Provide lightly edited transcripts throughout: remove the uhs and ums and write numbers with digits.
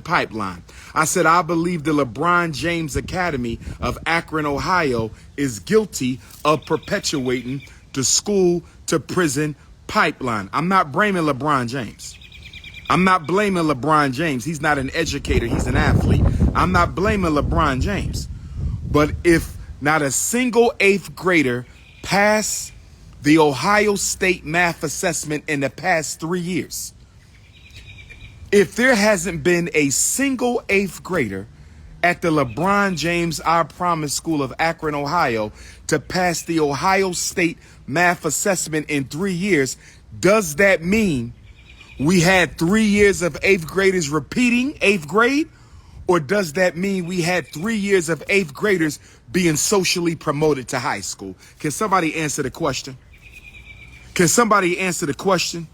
pipeline. I said, I believe the LeBron James Academy of Akron, Ohio is guilty of perpetuating the school to prison pipeline. I'm not blaming LeBron James. I'm not blaming LeBron James. He's not an educator. He's an athlete. I'm not blaming LeBron James. But if not a single eighth grader passed the Ohio State math assessment in the past 3 years, if there hasn't been a single eighth grader at the LeBron James I Promise School of Akron, Ohio, to pass the Ohio State math assessment in 3 years, does that mean we had 3 years of eighth graders repeating eighth grade? Or does that mean we had 3 years of eighth graders being socially promoted to high school? Can somebody answer the question? Can somebody answer the question?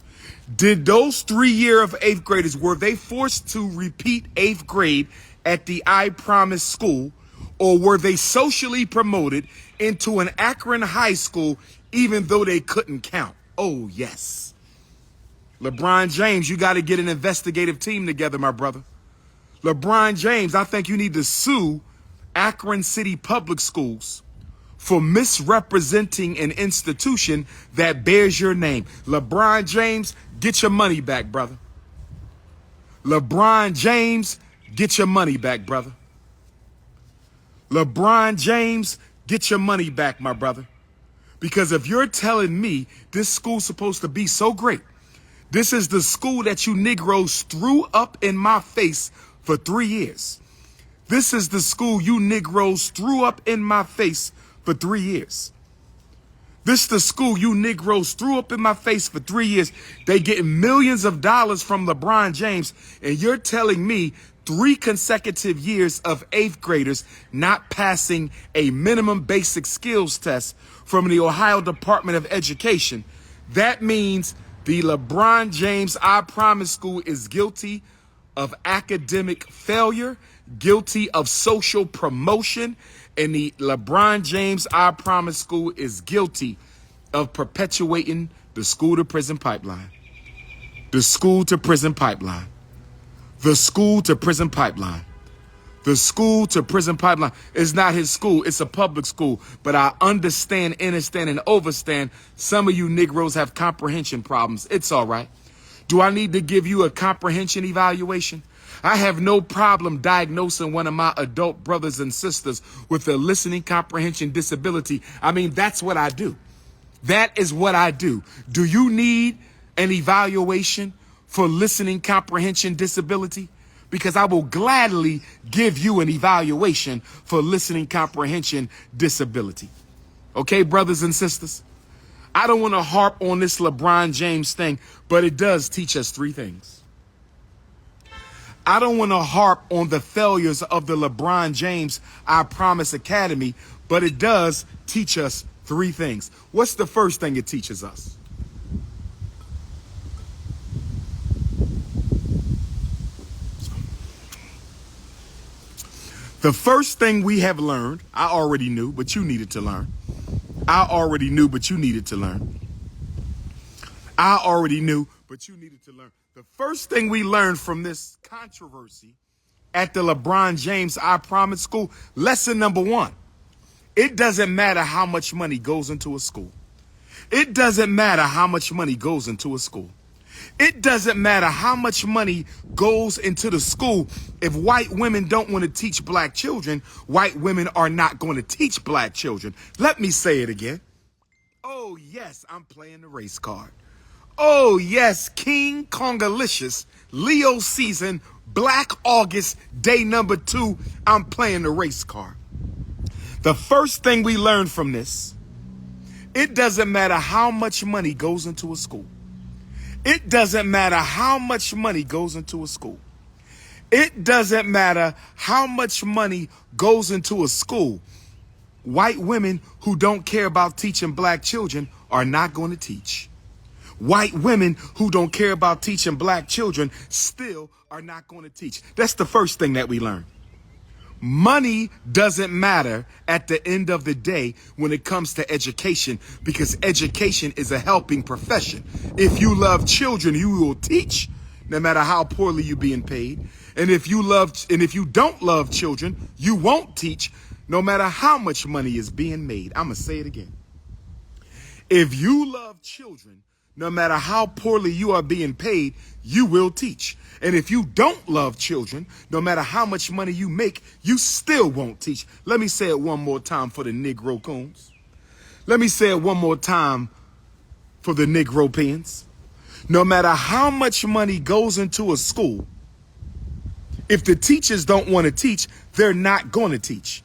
Did those 3 years of eighth graders, were they forced to repeat eighth grade at the I Promise school, or were they socially promoted into an Akron high school even though they couldn't count? Oh, yes. LeBron James, you got to get an investigative team together, my brother. LeBron James, I think you need to sue Akron City Public Schools for misrepresenting an institution that bears your name. LeBron James, get your money back, brother. LeBron James, get your money back, brother. LeBron James, get your money back, my brother. Because if you're telling me this school's supposed to be so great, this is the school that you Negroes threw up in my face for 3 years. This is the school you Negroes threw up in my face for 3 years. This is the school you Negroes threw up in my face for 3 years. They get millions of dollars from LeBron James, and you're telling me 3 consecutive years of eighth graders not passing a minimum basic skills test from the Ohio Department of Education. That means the LeBron James I Promise School is guilty of academic failure, guilty of social promotion, and the LeBron James I Promise School is guilty of perpetuating the school to prison pipeline. The school to prison pipeline. The school to prison pipeline. The school to prison pipeline is not his school. It's a public school. But I understand, and overstand some of you Negroes have comprehension problems. It's all right. Do I need to give you a comprehension evaluation? I have no problem diagnosing one of my adult brothers and sisters with a listening comprehension disability. I mean, that's what I do. That is what I do. Do you need an evaluation for listening comprehension disability? Because I will gladly give you an evaluation for listening comprehension disability. Okay, brothers and sisters? I don't want to harp on this LeBron James thing, but it does teach us 3 things. I don't want to harp on the failures of the LeBron James I Promise Academy, but it does teach us 3 things. What's the first thing it teaches us? The first thing we have learned, I already knew, but you needed to learn. I already knew, but you needed to learn. I already knew, but you needed to learn. The first thing we learned from this controversy at the LeBron James I Promise School, lesson number 1, it doesn't matter how much money goes into a school. It doesn't matter how much money goes into a school. It doesn't matter how much money goes into the school. If white women don't want to teach black children, white women are not going to teach black children. Let me say it again. Oh, yes, I'm playing the race card. Oh, yes, King Kongalicious, Leo season, Black August, day number 2, I'm playing the race card. The first thing we learned from this, it doesn't matter how much money goes into a school. It doesn't matter how much money goes into a school. It doesn't matter how much money goes into a school. White women who don't care about teaching black children are not going to teach. White women who don't care about teaching black children still are not going to teach. That's the first thing that we learned. Money doesn't matter at the end of the day when it comes to education, because education is a helping profession. If you love children, you will teach, no matter how poorly you're being paid. And if you don't love children, you won't teach no matter how much money is being made. I'm going to say it again. If you love children, no matter how poorly you are being paid, you will teach. And if you don't love children, no matter how much money you make, you still won't teach. Let me say it one more time for the Negro coons. Let me say it one more time for the Negro pins. No matter how much money goes into a school, if the teachers don't want to teach, they're not going to teach.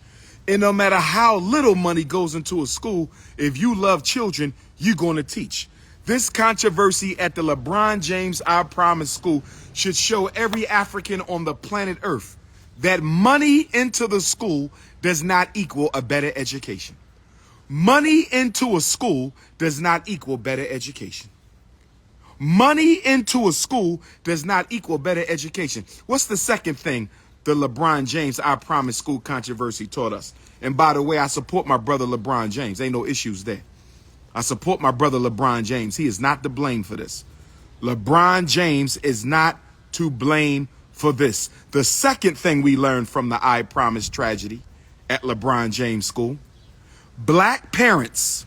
And no matter how little money goes into a school, if you love children, you're going to teach. This controversy at the Lebron James I Promise School should show every African on the planet Earth that money into the school does not equal a better education. Money into a school does not equal better education. Money into a school does not equal better education. What's the second thing the LeBron James I Promise School controversy taught us? And by the way, I support my brother LeBron James. Ain't no issues there. I support my brother LeBron James. He is not to blame for this. LeBron James is not to blame for this. The second thing we learned from the I Promise tragedy at LeBron James School: black parents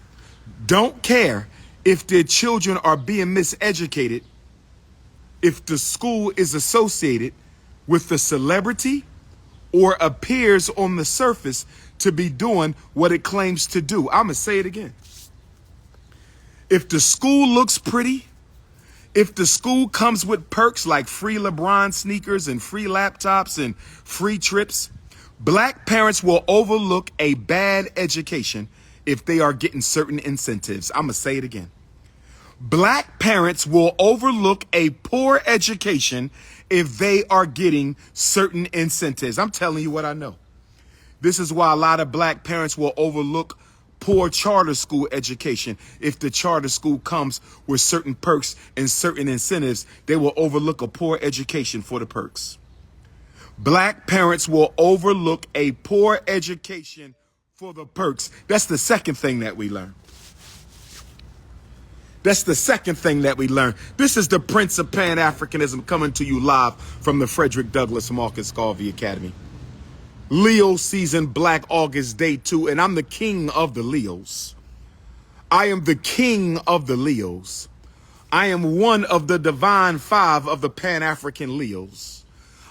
don't care if their children are being miseducated if the school is associated with the celebrity or appears on the surface to be doing what it claims to do. I'm going to say it again. If the school looks pretty, if the school comes with perks like free LeBron sneakers and free laptops and free trips, black parents will overlook a bad education if they are getting certain incentives. I'm going to say it again. Black parents will overlook a poor education if they are getting certain incentives. I'm telling you what I know. This is why a lot of black parents will overlook poor charter school education. If the charter school comes with certain perks and certain incentives, they will overlook a poor education for the perks. Black parents will overlook a poor education for the perks. That's the second thing that we learn. That's the second thing that we learn. This is the Prince of Pan-Africanism coming to you live from the Frederick Douglass Marcus Garvey Academy. Leo season, Black August, day 2, and I'm the king of the Leos. I am the king of the Leos. I am one of the divine 5 of the Pan-African Leos.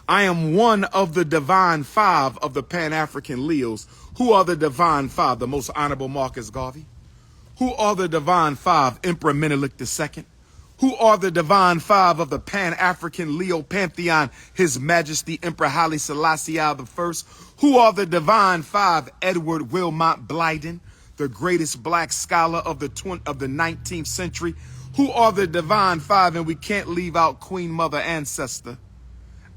I am one of the divine 5 of the Pan-African Leos. Who are the divine 5? The most honorable Marcus Garvey. Who are the divine 5? Emperor Menelik II. Who are the divine 5 of the Pan-African Leo pantheon? His Majesty Emperor Haile Selassie I. Who are the divine 5? Edward Wilmot Blyden, the greatest black scholar of the 19th century. Who are the divine 5? And we can't leave out Queen Mother Ancestor,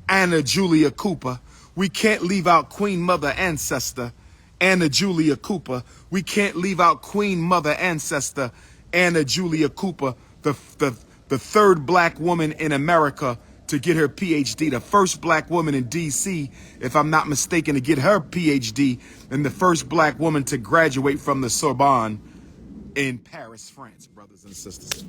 Anna Julia Cooper. We can't leave out Queen Mother Ancestor, Anna Julia Cooper. We can't leave out Queen Mother Ancestor, Anna Julia Cooper, the third black woman in America to get her PhD, the first black woman in D.C., if I'm not mistaken, to get her PhD, and the first black woman to graduate from the Sorbonne in Paris, France, brothers and sisters.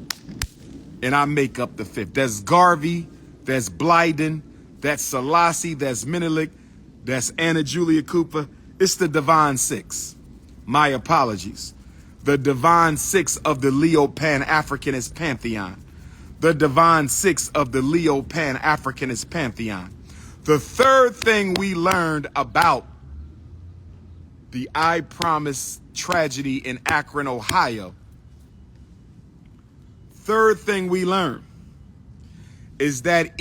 And I make up the 5th. There's Garvey, there's Blyden, that's Selassie, that's Menelik, that's Anna Julia Cooper. It's the divine 6. My apologies. The divine 6 of the Leo Pan-Africanist pantheon. The divine 6 of the Leo Pan-Africanist pantheon. The third thing we learned about the I Promise tragedy in Akron, Ohio. Third thing we learned is that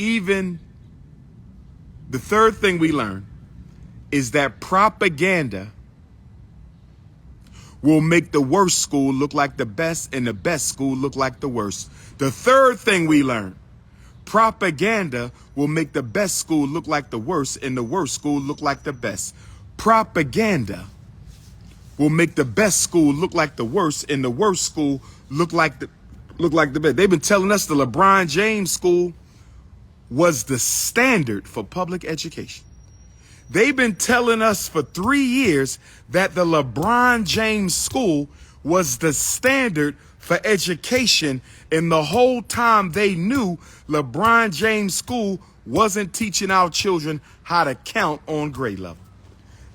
propaganda will make the worst school look like the best and the best school look like the worst. The third thing we learned: propaganda will make the best school look like the worst and the worst school look like the best. Propaganda will make the best school look like the worst and the worst school look like the best. They've been telling us the LeBron James School was the standard for public education. They've been telling us for 3 years that the LeBron James School was the standard for education, and the whole time they knew LeBron James School wasn't teaching our children how to count on grade level.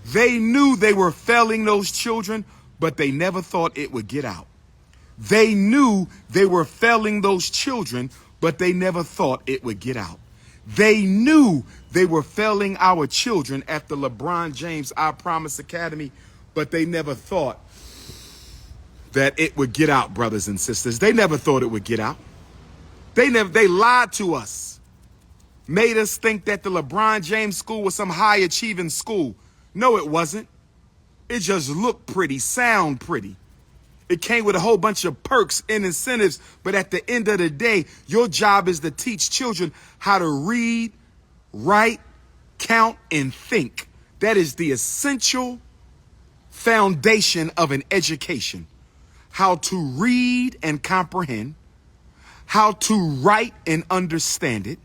They knew they were failing those children, but they never thought it would get out. They knew they were failing those children, but they never thought it would get out. They knew they were failing our children at the LeBron James I Promise Academy, but they never thought that it would get out, brothers and sisters. They never thought it would get out. They lied to us, made us think that the LeBron James school was some high achieving school. No, it wasn't. It just looked pretty, sound pretty. It came with a whole bunch of perks and incentives, but at the end of the day, your job is to teach children how to read, write, count, and think. That is the essential foundation of an education. How to read and comprehend, how to write and understand it,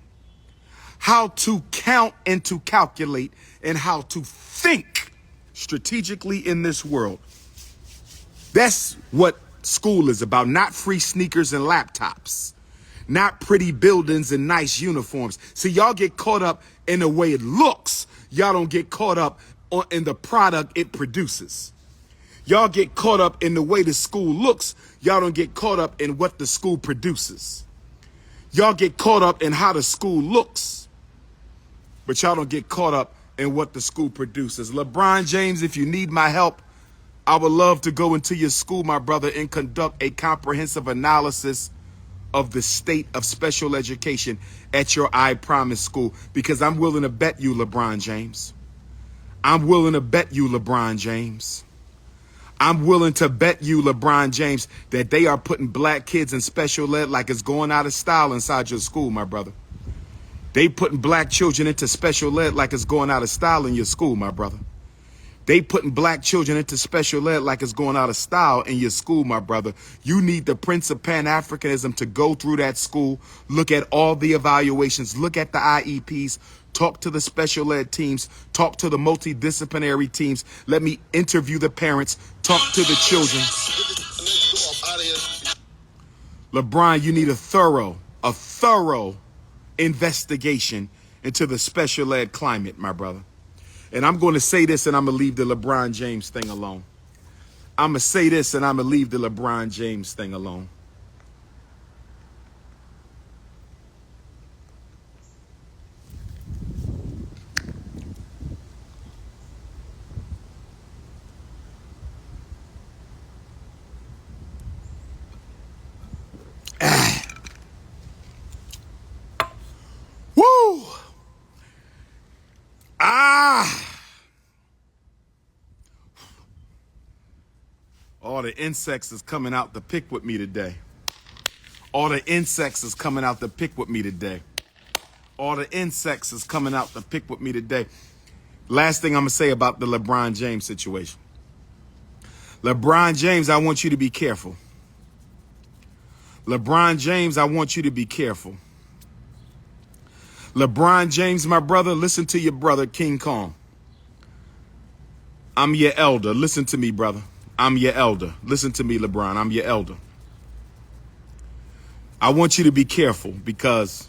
how to count and to calculate, and how to think strategically in this world. That's what school is about, not free sneakers and laptops, not pretty buildings and nice uniforms. See, y'all get caught up in the way it looks. Y'all don't get caught up in the product it produces. Y'all get caught up in the way the school looks. Y'all don't get caught up in what the school produces. Y'all get caught up in how the school looks, but y'all don't get caught up in what the school produces. LeBron James, if you need my help, I would love to go into your school, my brother, and conduct a comprehensive analysis of the state of special education at your I Promise school, because I'm willing to bet you, LeBron James. I'm willing to bet you, LeBron James. I'm willing to bet you, LeBron James, that they are putting black kids in special ed like it's going out of style inside your school, my brother. They putting black children into special ed like it's going out of style in your school, my brother. They putting black children into special ed like it's going out of style in your school, my brother. You need the Prince of Pan-Africanism to go through that school, look at all the evaluations, look at the IEPs, talk to the special ed teams, talk to the multidisciplinary teams. Let me interview the parents, talk to the children. LeBron, you need a thorough investigation into the special ed climate, my brother. And I'm going to say this, and I'm going to leave the LeBron James thing alone. I'm going to say this, and I'm going to leave the LeBron James thing alone. Woo! All the insects is coming out to pick with me today. All the insects is coming out to pick with me today. All the insects is coming out to pick with me today. Last thing I'm going to say about the LeBron James situation. LeBron James, I want you to be careful. LeBron James, I want you to be careful. LeBron James, my brother, listen to your brother, King Kong. I'm your elder. Listen to me, brother. I'm your elder. Listen to me, LeBron. I'm your elder. I want you to be careful because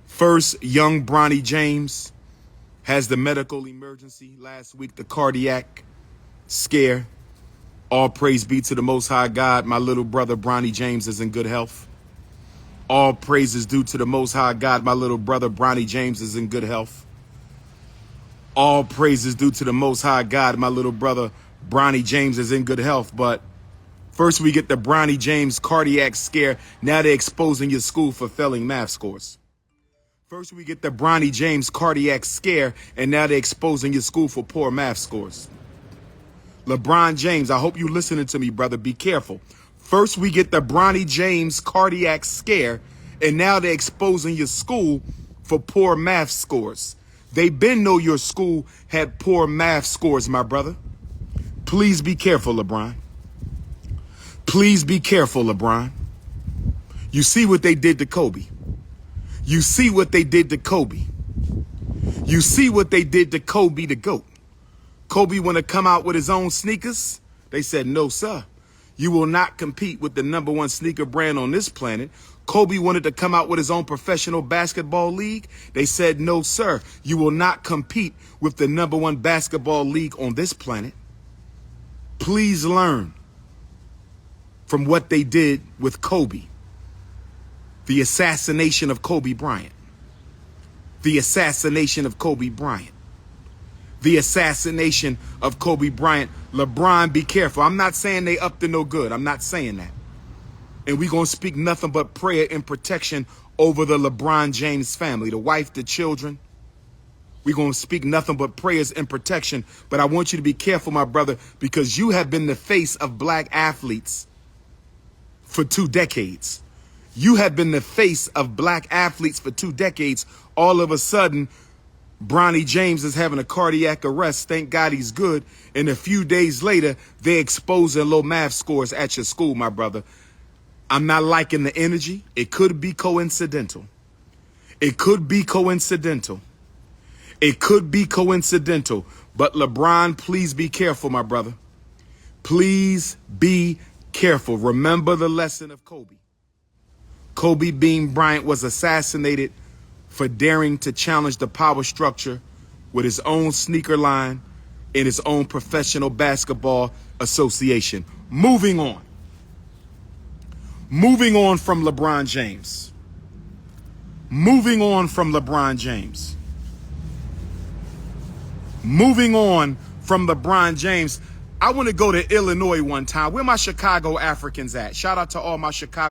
first, young Bronny James has the medical emergency last week, the cardiac scare. All praise be to the Most High God. My little brother, Bronny James, is in good health. All praise is due to the Most High God. My little brother, Bronny James, is in good health. All praise is due to the Most High God. My little brother, Bronny James, is in good health. But first we get the Bronny James cardiac scare. Now they're exposing your school for failing math scores. First we get the Bronny James cardiac scare, and now they're exposing your school for poor math scores. LeBron James, I hope you're listening to me, brother. Be careful. First we get the Bronny James cardiac scare, and now they're exposing your school for poor math scores. They been know your school had poor math scores, my brother. Please be careful, LeBron. Please be careful, LeBron. You see what they did to Kobe. You see what they did to Kobe. You see what they did to Kobe the GOAT. Kobe want to come out with his own sneakers. They said, no, sir. You will not compete with the #1 sneaker brand on this planet. Kobe wanted to come out with his own professional basketball league. They said, no, sir, you will not compete with the #1 basketball league on this planet. Please learn from what they did with Kobe. The assassination of Kobe Bryant. The assassination of Kobe Bryant. The assassination of Kobe Bryant. LeBron, be careful. I'm not saying they up to no good. I'm not saying that. And we're going to speak nothing but prayer and protection over the LeBron James family, the wife, the children. We're going to speak nothing but prayers and protection. But I want you to be careful, my brother, because you have been the face of black athletes for 2 decades. You have been the face of black athletes for 2 decades. All of a sudden, Bronny James is having a cardiac arrest. Thank God he's good. And a few days later, they expose their low math scores at your school, my brother. I'm not liking the energy. It could be coincidental. It could be coincidental. It could be coincidental. But LeBron, please be careful, my brother. Please be careful. Remember the lesson of Kobe. Kobe Bean Bryant was assassinated for daring to challenge the power structure with his own sneaker line and his own professional basketball association. Moving on. Moving on from LeBron James. Moving on from LeBron James. Moving on from LeBron James. I want to go to Illinois one time. Where my Chicago Africans at? Shout out to all my Chicago